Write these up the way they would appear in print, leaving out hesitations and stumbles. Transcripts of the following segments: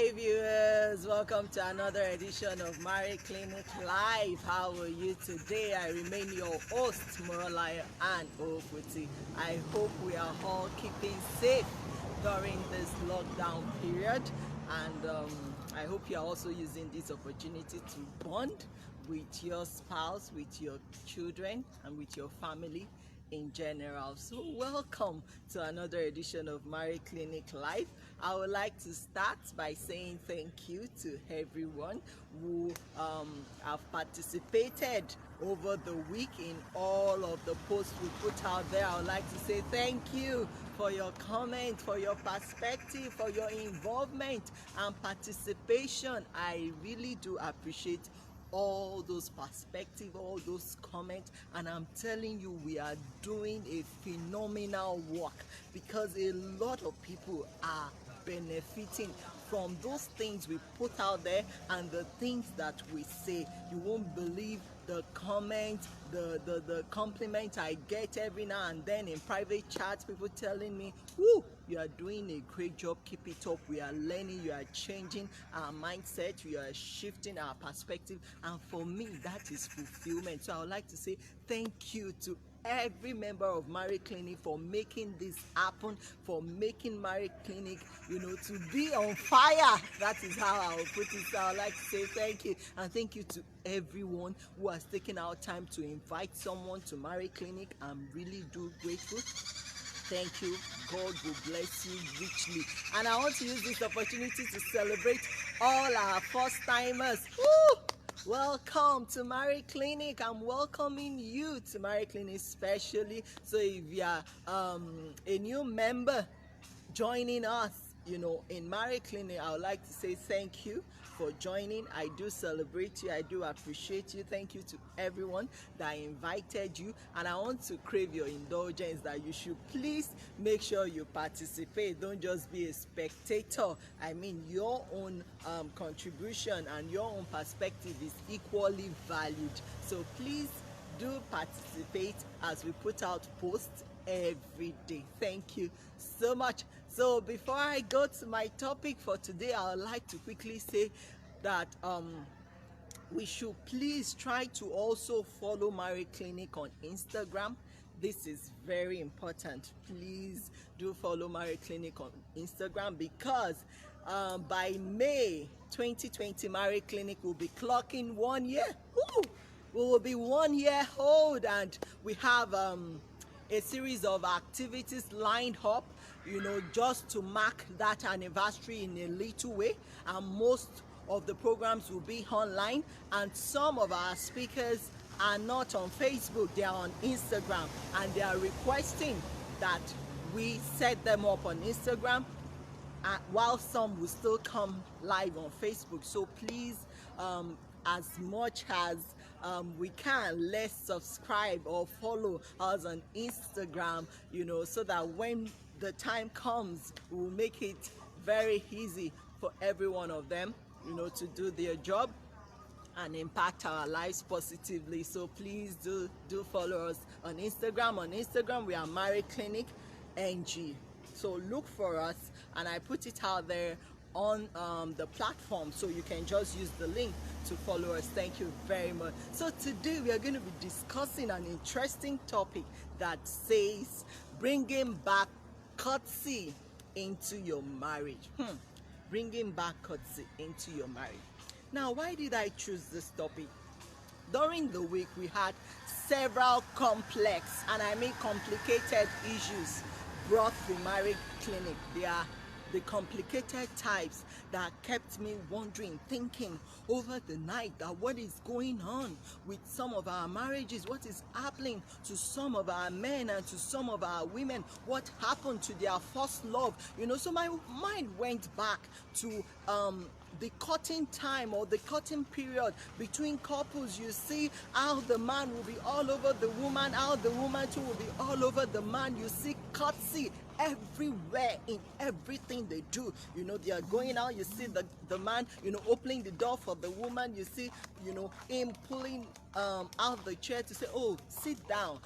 Hi viewers, welcome to another edition of Mary Clinic Live. How are you today? I remain your host, Morolaya and Ofuti. I hope we are all keeping safe during this lockdown period, and I hope you are also using this opportunity to bond with your spouse, with your children, and with your family in general. So welcome to another edition of Mary Clinic Live. I would like to start by saying thank you to everyone who have participated over the week in all of the posts we put out there. I would like to say thank you for your comment, for your perspective, for your involvement and participation. I really do appreciate all those perspectives, all those comments, and I'm telling you, we are doing a phenomenal work because a lot of people are benefiting from those things we put out there and the things that we say. You won't believe the comments, the compliment I get every now and then in private chats, people telling me, whoo, you are doing a great job, keep it up, we are learning, you are changing our mindset, you are shifting our perspective, and for me that is fulfillment. So I would like to say thank you to every member of Mary Clinic for making this happen, for making Mary Clinic, to be on fire. That is how I will put it. So I would like to say thank you, and thank you to everyone who has taken our time to invite someone to Mary Clinic. I'm really grateful. Thank you. God will bless you richly. And I want to use this opportunity to celebrate all our first timers. Woo! Welcome to Mary Clinic. I'm welcoming you to Mary Clinic especially. So if you are a new member joining us, in Mary Clinic, I would like to say thank you for joining. I do celebrate you. I do appreciate you. Thank you to everyone that invited you. And I want to crave your indulgence that you should please make sure you participate. Don't just be a spectator. I mean, your own contribution and your own perspective is equally valued. So please do participate as we put out posts every day. Thank you so much. So before I go to my topic for today, I would like to quickly say that we should please try to also follow Mary Clinic on Instagram. This is very important. Please do follow Mary Clinic on Instagram because by May 2020, Mary Clinic will be clocking 1 year. Woo! We will be 1 year old, and we have a series of activities lined up, just to mark that anniversary in a little way. And most of the programs will be online, and some of our speakers are not on Facebook, they are on Instagram, and they are requesting that we set them up on Instagram, while some will still come live on Facebook. So please, as much as we can, let's subscribe or follow us on Instagram, so that when the time comes, we'll make it very easy for every one of them, to do their job and impact our lives positively. So please do follow us on Instagram. On Instagram, we are Mary Clinic NG. So look for us, and I put it out there on the platform, so you can just use the link to follow us. Thank you very much. So today we are going to be discussing an interesting topic that says bringing back courtesy into your marriage. Bringing back courtesy into your marriage. Now, why did I choose this topic? During the week, we had several complex, and I mean complicated, issues brought to Mary Clinic. They are the complicated types that kept me wondering, thinking over the night, that what is going on with some of our marriages, what is happening to some of our men and to some of our women, what happened to their first love. So my mind went back to the courting time, or the courting period between couples. You see how the man will be all over the woman, how the woman too will be all over the man. You see courtesy everywhere in everything they do. They are going out, you see the man, opening the door for the woman. You see, him pulling out the chair to say, oh, sit down.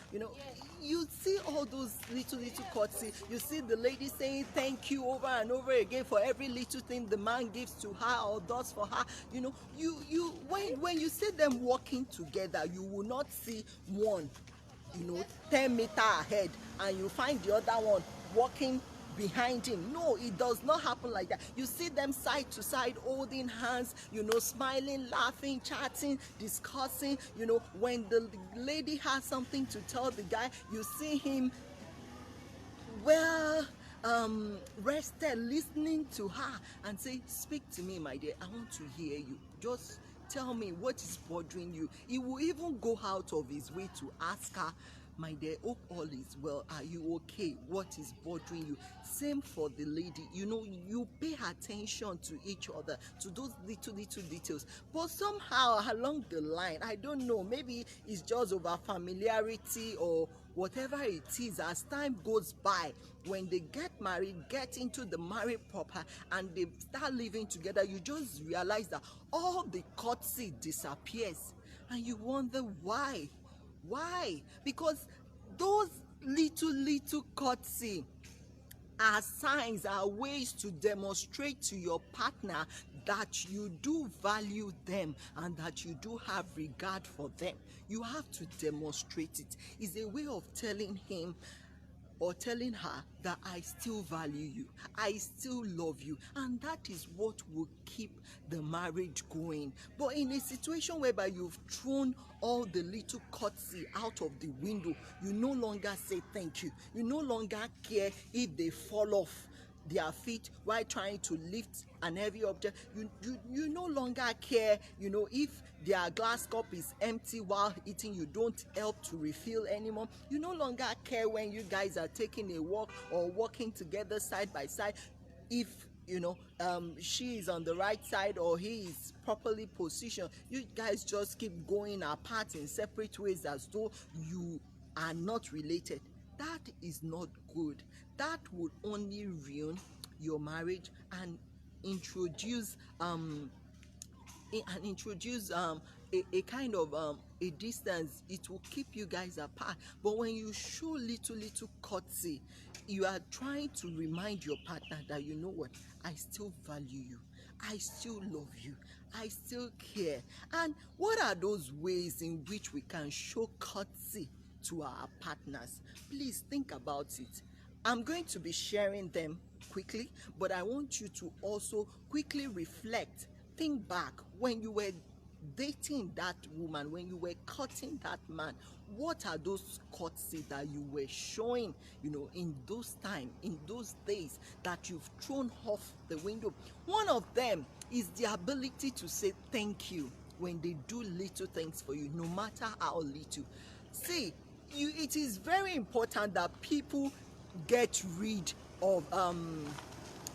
you see all those little courtesy. You see the lady saying thank you over and over again for every little thing the man gives to her or does for her. You know, you when you see them walking together, you will not see one, 10 meters ahead, and you find the other one walking behind him. No, it does not happen like that. You see them side to side holding hands, smiling, laughing, chatting, discussing. When the lady has something to tell the guy, you see him well rested, listening to her and say, speak to me, my dear, I want to hear you, just tell me what is bothering you. He will even go out of his way to ask her, my dear, hope all is well, are you okay, what is bothering you? Same for the lady. You pay attention to each other, to those little details. But somehow along the line, I don't know, maybe it's just over familiarity or whatever it is, as time goes by, when they get married, get into the marriage proper, and they start living together, you just realize that all the courtesy disappears, and you wonder why. Because those little courtesy are signs, are ways to demonstrate to your partner that you do value them and that you do have regard for them. You have to demonstrate it. It's a way of telling him or telling her that I still value you, I still love you, and that is what will keep the marriage going. But in a situation whereby you've thrown all the little courtesy out of the window, you no longer say thank you, you no longer care if they fall off their feet while trying to lift an heavy object, you no longer care, if their glass cup is empty while eating, you don't help to refill anymore. You no longer care when you guys are taking a walk or walking together side by side, if she is on the right side or he is properly positioned. You guys just keep going apart in separate ways as though you are not related. That is not good. That would only ruin your marriage and introduce a kind of a distance. It will keep you guys apart. But when you show little courtesy, you are trying to remind your partner that, you know what, I still value you, I still love you, I still care. And what are those ways in which we can show courtesy to our partners? Please think about it. I'm going to be sharing them quickly, but I want you to also quickly reflect. Think back when you were dating that woman, when you were courting that man. What are those courtesy that you were showing, in those time, in those days, that you've thrown off the window? One of them is the ability to say thank you when they do little things for you, no matter how little. See, it is very important that people get rid of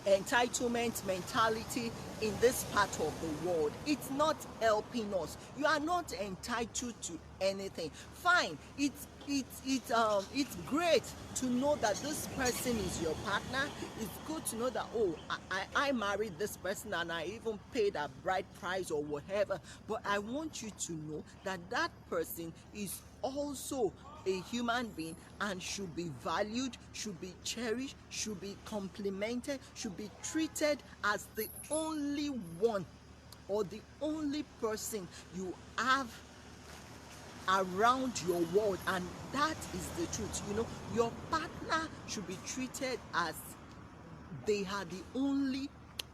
entitlement mentality in this part of the world. It's not helping us. You are not entitled to anything. Fine, it's great to know that this person is your partner. It's good to know that, oh, I married this person and I even paid a bride price or whatever. But I want you to know that that person is also a human being and should be valued, should be cherished, should be complimented, should be treated as the only one or the only person you have around your world. And that is the truth. Your partner should be treated as they are the only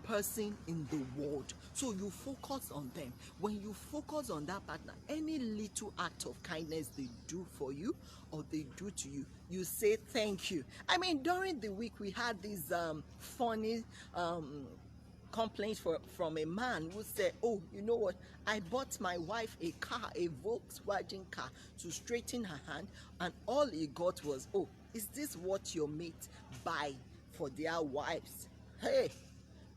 person in the world. So you focus on them. When you focus on that partner, any little act of kindness they do for you or they do to you, you say thank you. I mean, during the week we had this funny complaint from a man who said, oh, you know what, I bought my wife a car, a Volkswagen car, to straighten her hand, and all he got was, oh, is this what your mate buy for their wives? Hey,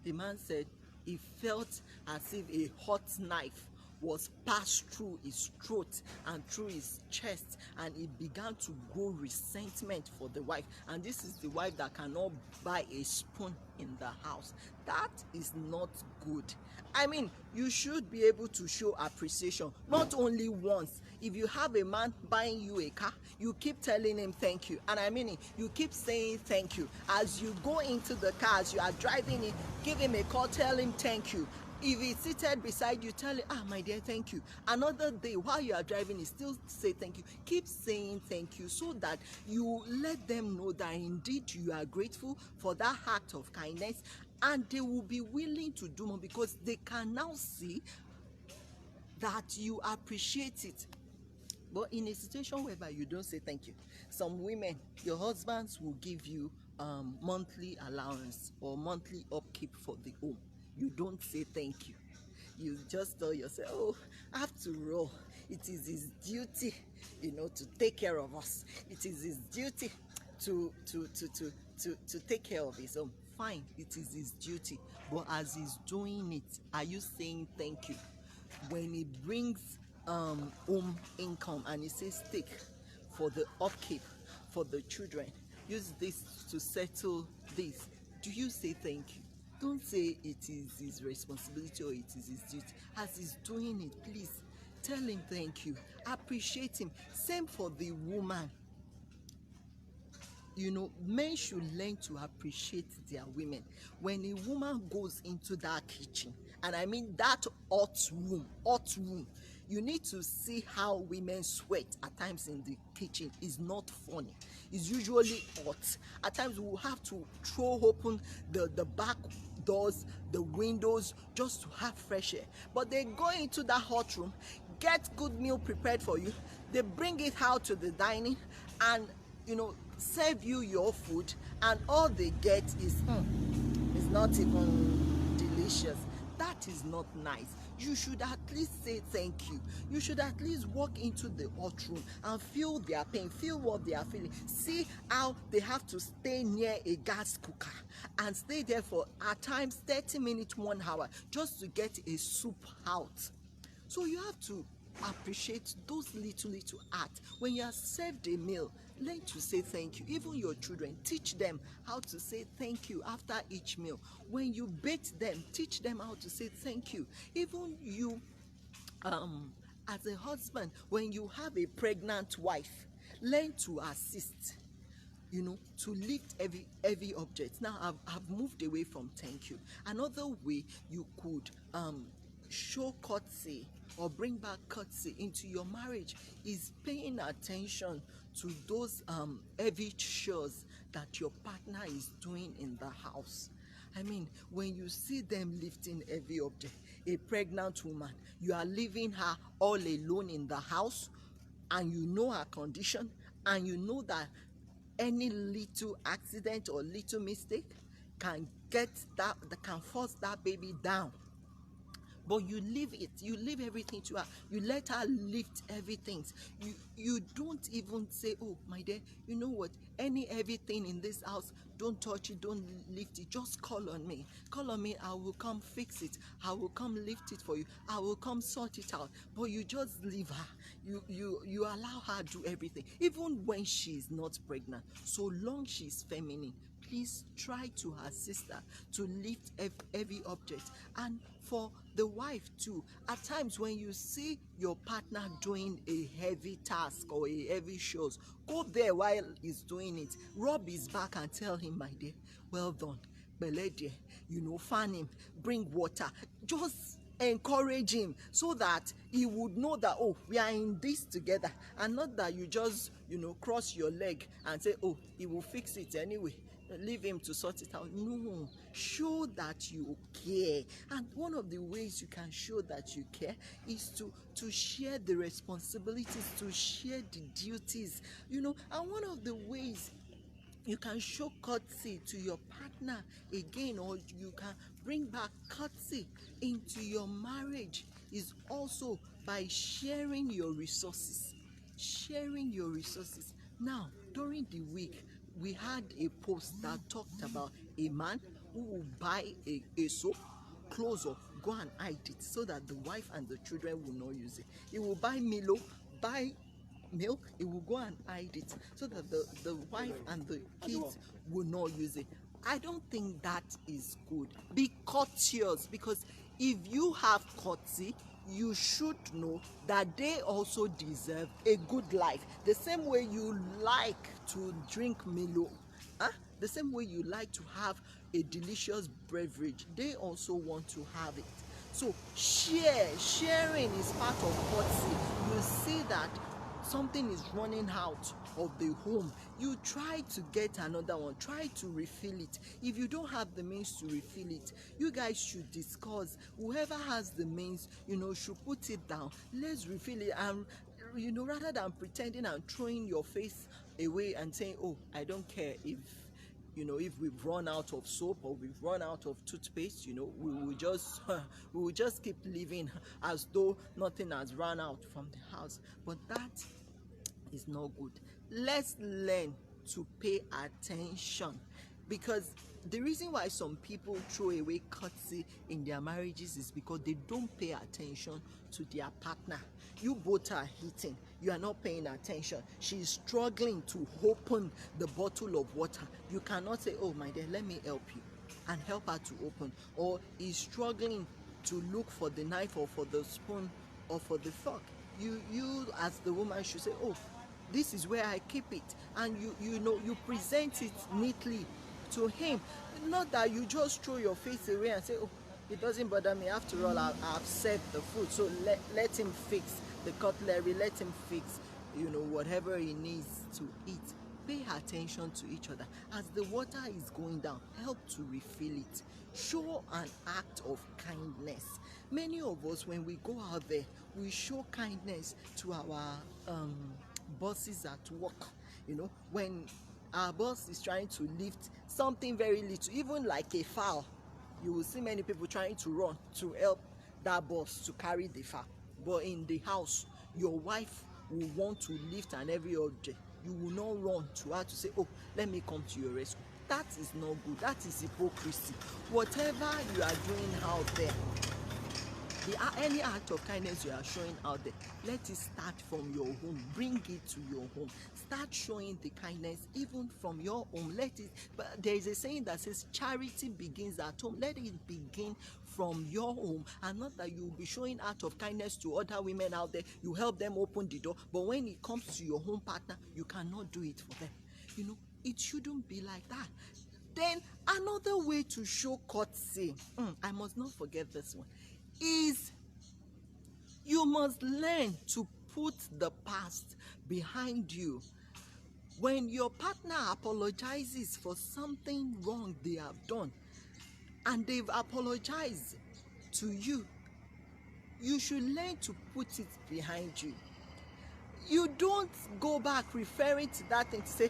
the man said he felt as if a hot knife was passed through his throat and through his chest, and he began to grow resentment for the wife. And this is the wife that cannot buy a spoon in the house. That is not good. I mean, you should be able to show appreciation, not only once. If you have a man buying you a car, you keep telling him thank you. And I mean it, you keep saying thank you. As you go into the car, as you are driving it, give him a call, tell him thank you. If he's seated beside you, tell him, my dear, thank you. Another day, while you are driving, he still say thank you. Keep saying thank you so that you let them know that indeed you are grateful for that act of kindness, and they will be willing to do more because they can now see that you appreciate it. But in a situation whereby you don't say thank you, some women, your husbands will give you monthly allowance or monthly upkeep for the home. You don't say thank you. You just tell yourself, oh, after all, it is his duty, to take care of us. It is his duty to take care of his home. Fine, it is his duty. But as he's doing it, are you saying thank you? When he brings home income and he says take for the upkeep for the children, use this to settle this, do you say thank you? Don't say it is his responsibility or it is his duty. As he's doing it, please tell him thank you, appreciate him. Same for the woman. Men should learn to appreciate their women. When a woman goes into that kitchen, and I mean that hot room, you need to see how women sweat at times in the kitchen. Is not funny. It's usually hot. At times we will have to throw open the back doors, the windows, just to have fresh air. But they go into that hot room, get good meal prepared for you. They bring it out to the dining and serve you your food, and all they get is it's not even delicious. That is not nice. You should at least say thank you. You should at least walk into the hot room and feel their pain, feel what they are feeling. See how they have to stay near a gas cooker and stay there for at times 30 minutes, 1 hour, just to get a soup out. So you have to appreciate those little acts. When you are served a meal, learn to say thank you. Even your children, teach them how to say thank you after each meal. When you bathe them, teach them how to say thank you. Even you, as a husband, when you have a pregnant wife, learn to assist, to lift heavy objects. Now I've moved away from thank you. Another way you could show courtesy or bring back courtesy into your marriage is paying attention to those heavy chores that your partner is doing in the house. I mean, when you see them lifting heavy object, a pregnant woman, you are leaving her all alone in the house, and you know her condition, and you know that any little accident or little mistake can force that baby down. But you leave it, you leave everything to her, you let her lift everything. You don't even say, oh my dear, you know what, any heavy thing in this house, don't touch it, don't lift it, just call on me, I will come fix it, I will come lift it for you, I will come sort it out. But you just leave her, you allow her do everything, even when she's not pregnant. So long she's feminine, please try to assist her to lift heavy objects. And for the wife too, at times when you see your partner doing a heavy task or a heavy chores, go there while he's doing it, rub his back and tell him, my dear, well done, bele dear, fan him, bring water, just encourage him so that he would know that, oh, we are in this together, and not that you just cross your leg and say, oh, he will fix it anyway, leave him to sort it out. No, show that you care. And one of the ways you can show that you care is to share the responsibilities, to share the duties, and one of the ways you can show courtesy to your partner again, or you can bring back courtesy into your marriage, is also by sharing your resources. Now, during the week, we had a post that talked about a man who will buy a soap, clothes of go and hide it so that the wife and the children will not use it. He will buy Milo, buy milk, he will go and hide it so that the wife and the kids will not use it. I don't think that is good. Be courteous, because if you have courtesy, you should know that they also deserve a good life. The same way you like to drink Milo, the same way you like to have a delicious beverage, they also want to have it. So sharing is part of courtesy. You see that something is running out of the home, you try to get another one, try to refill it. If you don't have the means to refill it, you guys should discuss. Whoever has the means, should put it down. Let's refill it. And rather than pretending and throwing your face away and saying, oh, I don't care if if we've run out of soap or we've run out of toothpaste, we will just keep living as though nothing has run out from the house. But that is not good. Let's learn to pay attention, because the reason why some people throw away courtesy in their marriages is because they don't pay attention to their partner. You both are eating, you are not paying attention. She's struggling to open the bottle of water. You cannot say, oh my dear, let me help you, and help her to open. Or he's struggling to look for the knife or for the spoon or for the fork. You as the woman should say, oh, this is where I keep it, and you present it neatly to him. Not that you just throw your face away and say, oh, it doesn't bother me, after all I've served the food, so let him fix the cutlery, let him fix whatever he needs to eat. Pay attention to each other. As the water is going down, help to refill it. Show an act of kindness. Many of us, when we go out there, we show kindness to our bosses at work. When our boss is trying to lift something very little, even like a fowl, you will see many people trying to run to help that boss to carry the fowl. But in the house, your wife will want to lift an heavy object. You will not run to her to say, oh, let me come to your rescue. That is not good. That is hypocrisy. Whatever you are doing out there, any act of kindness you are showing out there, let it start from your home. Bring it to your home. Start showing the kindness even from your home. But there is a saying that says charity begins at home. Let it begin from your home, and not that you will be showing act of kindness to other women out there. You help them open the door, but when it comes to your home partner, you cannot do it for them. It shouldn't be like that. Then another way to show courtesy, I must not forget this one, is you must learn to put the past behind you. When your partner apologizes for something wrong they have done, and they've apologized to you, you should learn to put it behind you. You don't go back referring to that thing to say,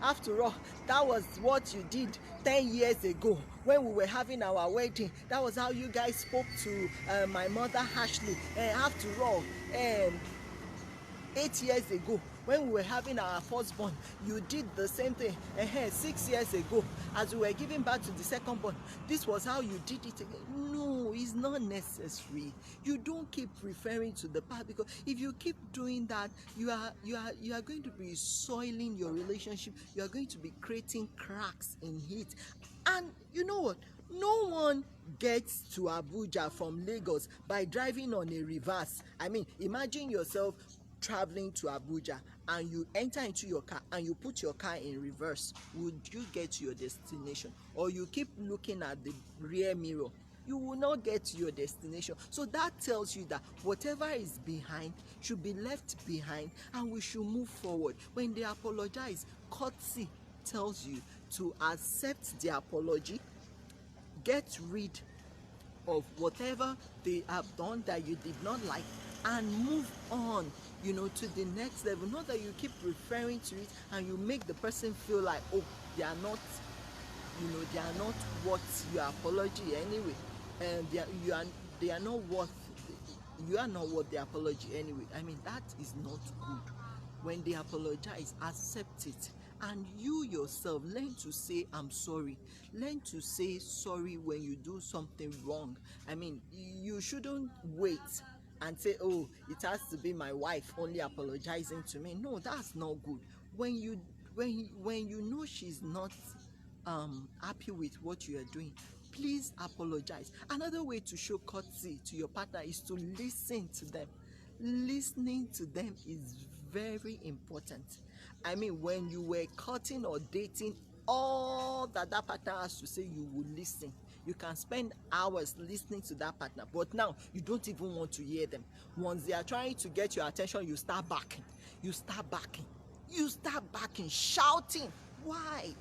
after all, that was what you did 10 years ago when we were having our wedding. That was how you guys spoke to my mother Ashley. After all, 8 years ago when we were having our firstborn, you did the same thing. 6 years ago as we were giving birth to the secondborn, this was how you did it again. No, it's not necessary. You don't keep referring to the past, because if you keep doing that, you are going to be soiling your relationship. You are going to be creating cracks in it. And you know what? No one gets to Abuja from Lagos by driving on a reverse. I mean, imagine yourself traveling to Abuja and you enter into your car and you put your car in reverse. Would you get to your destination? Or you keep looking at the rear mirror, you will not get to your destination. So that tells you that whatever is behind should be left behind, and we should move forward. When they apologize, courtesy tells you to accept the apology, get rid of whatever they have done that you did not like, and move on, to the next level. Not that you keep referring to it and you make the person feel like, oh, they are not worth your apology anyway, and you are not worth the apology anyway. I mean, that is not good. When they apologize, accept it And you yourself, learn to say I'm sorry. Learn to say sorry when you do something wrong. I mean, you shouldn't wait and say, oh, it has to be my wife only apologizing to me. No, that's not good. When you know she's not happy with what you are doing, please apologize. Another way to show courtesy to your partner is to listen to them. Listening to them is very important. I mean, when you were courting or dating, all that partner has to say, you will listen. You can spend hours listening to that partner, but now you don't even want to hear them. Once they are trying to get your attention, you start backing. You start backing. You start backing, shouting. Why?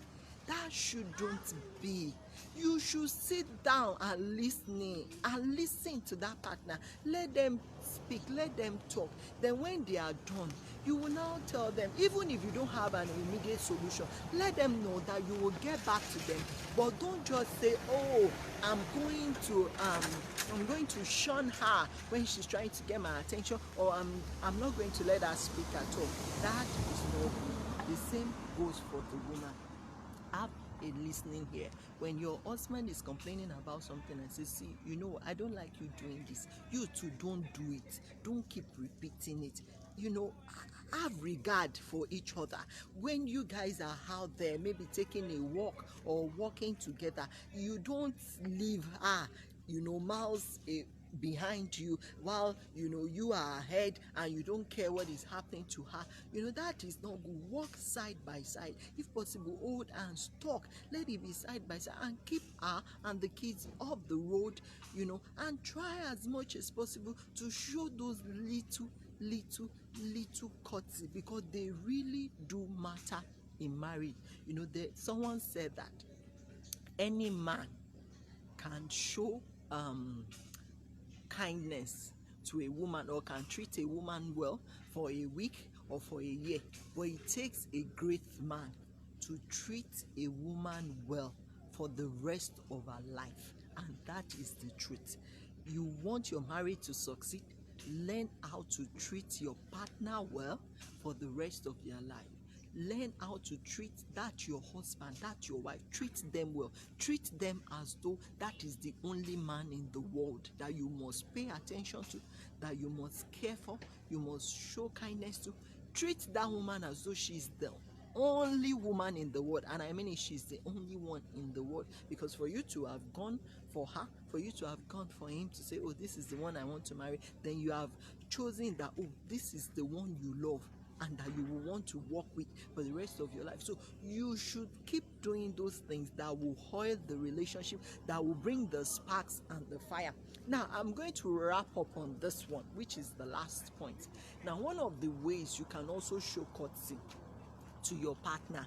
That shouldn't be. You should sit down and listen to that partner. Let them speak, let them talk. Then when they are done, you will now tell them, even if you don't have an immediate solution, let them know that you will get back to them. But don't just say, oh, I'm going to shun her when she's trying to get my attention, or I'm not going to let her speak at all. That is not good. The same goes for the woman. Have a listening ear. When your husband is complaining about something and says, see, I don't like you doing this, you too don't do it. Don't keep repeating it. Have regard for each other. When you guys are out there, maybe taking a walk or walking together, you don't leave her miles behind you while you are ahead and you don't care what is happening to her. That is not good. Walk side by side. If possible, hold hands, talk. Let it be side by side, and keep her and the kids off the road, and try as much as possible to show those little courtesy, because they really do matter in marriage. Someone said that any man can show kindness to a woman, or can treat a woman well for a week or for a year, but it takes a great man to treat a woman well for the rest of her life. And that is the truth. You want your marriage to succeed, learn how to treat your partner well for the rest of your life. Learn how to treat that your husband, that your wife. Treat them well. Treat them as though that is the only man in the world that you must pay attention to, that you must care for, you must show kindness to. Treat that woman as though she's the only woman in the world. And I mean she's the only one in the world, because for you to have gone for her, for you to have gone for him to say, oh, this is the one I want to marry, then you have chosen that, oh, this is the one you love and that you will want to work with for the rest of your life. So you should keep doing those things that will oil the relationship, that will bring the sparks and the fire. Now, I'm going to wrap up on this one, which is the last point. Now, one of the ways you can also show courtesy to your partner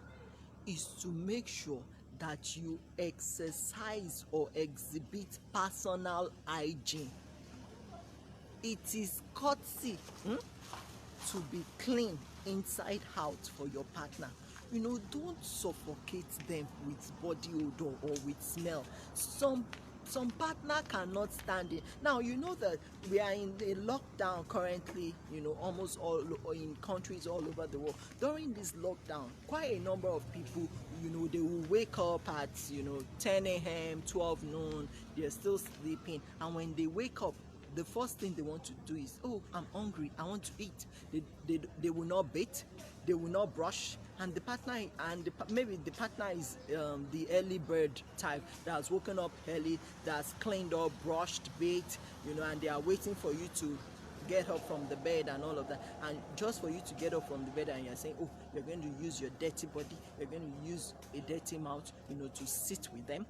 is to make sure that you exercise or exhibit personal hygiene. It is courtesy to be clean inside out for your partner. Don't suffocate them with body odor or with smell. Some partner cannot stand it. Now that we are in a lockdown currently, almost all in countries all over the world. During this lockdown, quite a number of people, they will wake up at 10 a.m, 12 noon, they're still sleeping, and when they wake up, the first thing they want to do is, oh, I'm hungry, I want to eat. They will not bathe, they will not brush, and maybe the partner is the early bird type that has woken up early, that's cleaned up, brushed, bathed, and they are waiting for you to get up from the bed and all of that. And just for you to get up from the bed and you're saying, oh, you're going to use your dirty body, you're going to use a dirty mouth, to sit with them.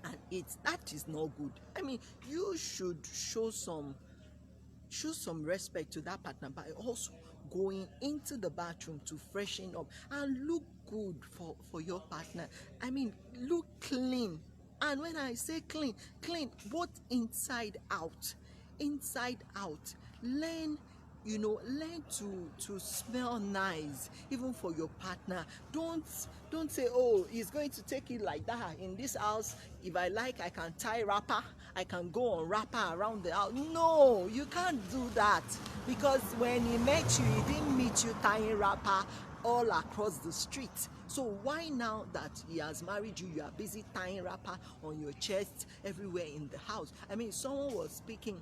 And that is not good. I mean, you should show some respect to that partner by also going into the bathroom to freshen up and look good for your partner. I mean, look clean. And when I say clean both inside out. Learn to smell nice, even for your partner. Don't say, oh, he's going to take it like that. In this house, if I like, I can tie wrapper, I can go on wrapper around the house. No, you can't do that, because when he met you, he didn't meet you tying wrapper all across the street. So why now that he has married you, you are busy tying wrapper on your chest everywhere in the house? I mean, someone was speaking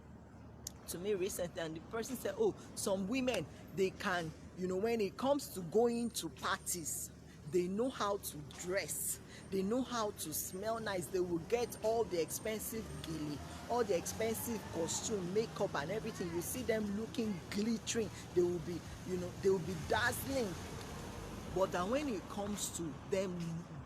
to me recently and the person said, oh, some women, they can, when it comes to going to parties, they know how to dress, they know how to smell nice, they will get all the expensive gilly, all the expensive costume, makeup and everything. You see them looking glittering, they will be, they will be dazzling. But then when it comes to them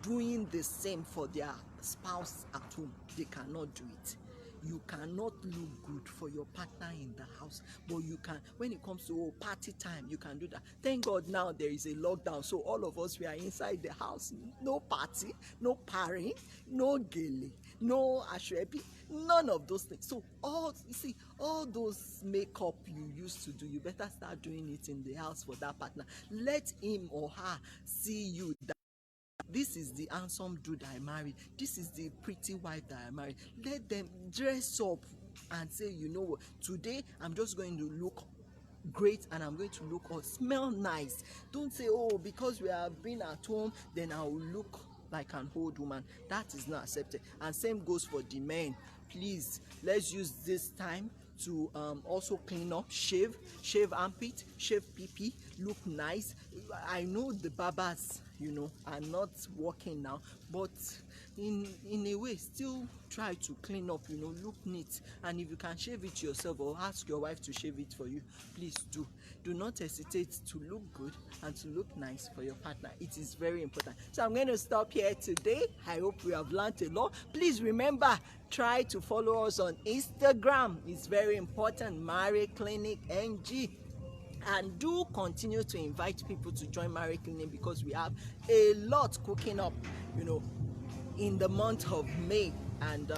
doing the same for their spouse at home, they cannot do it. You cannot look good for your partner in the house, but you can, when it comes to party time, you can do that. Thank God now there is a lockdown, so all of us, we are inside the house. No party, no partying, no gele, no ashrebi, none of those things. So all those makeup you used to do, you better start doing it in the house for that partner. Let him or her see you that this is the handsome dude I married, this is the pretty wife that I married. Let them dress up and say, you know what, today I'm just going to look great and I'm going to look or smell nice. Don't say, oh, because we have been at home, then I will look like an old woman. That is not accepted. And same goes for the men. Please, let's use this time to also clean up, shave armpit, shave pee, look nice. I know the barbers, are not working now, but in a way still try to clean up, look neat. And if you can shave it yourself or ask your wife to shave it for you, please do not hesitate to look good and to look nice for your partner. It is very important. So I'm going to stop here today. I hope we have learned a lot. Please remember, try to follow us on Instagram. It's very important, Marriage Clinic NG. And do continue to invite people to join Marriage Clinic, because we have a lot cooking up, in the month of May. And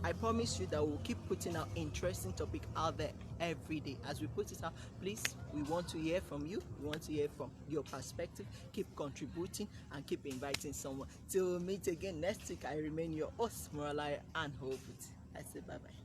I promise you that we'll keep putting out interesting topic out there every day. As we put it out, please, we want to hear from you. We want to hear from your perspective. Keep contributing and keep inviting someone. Till we meet again next week, I remain your host, Morolaya and Hope. I say bye-bye.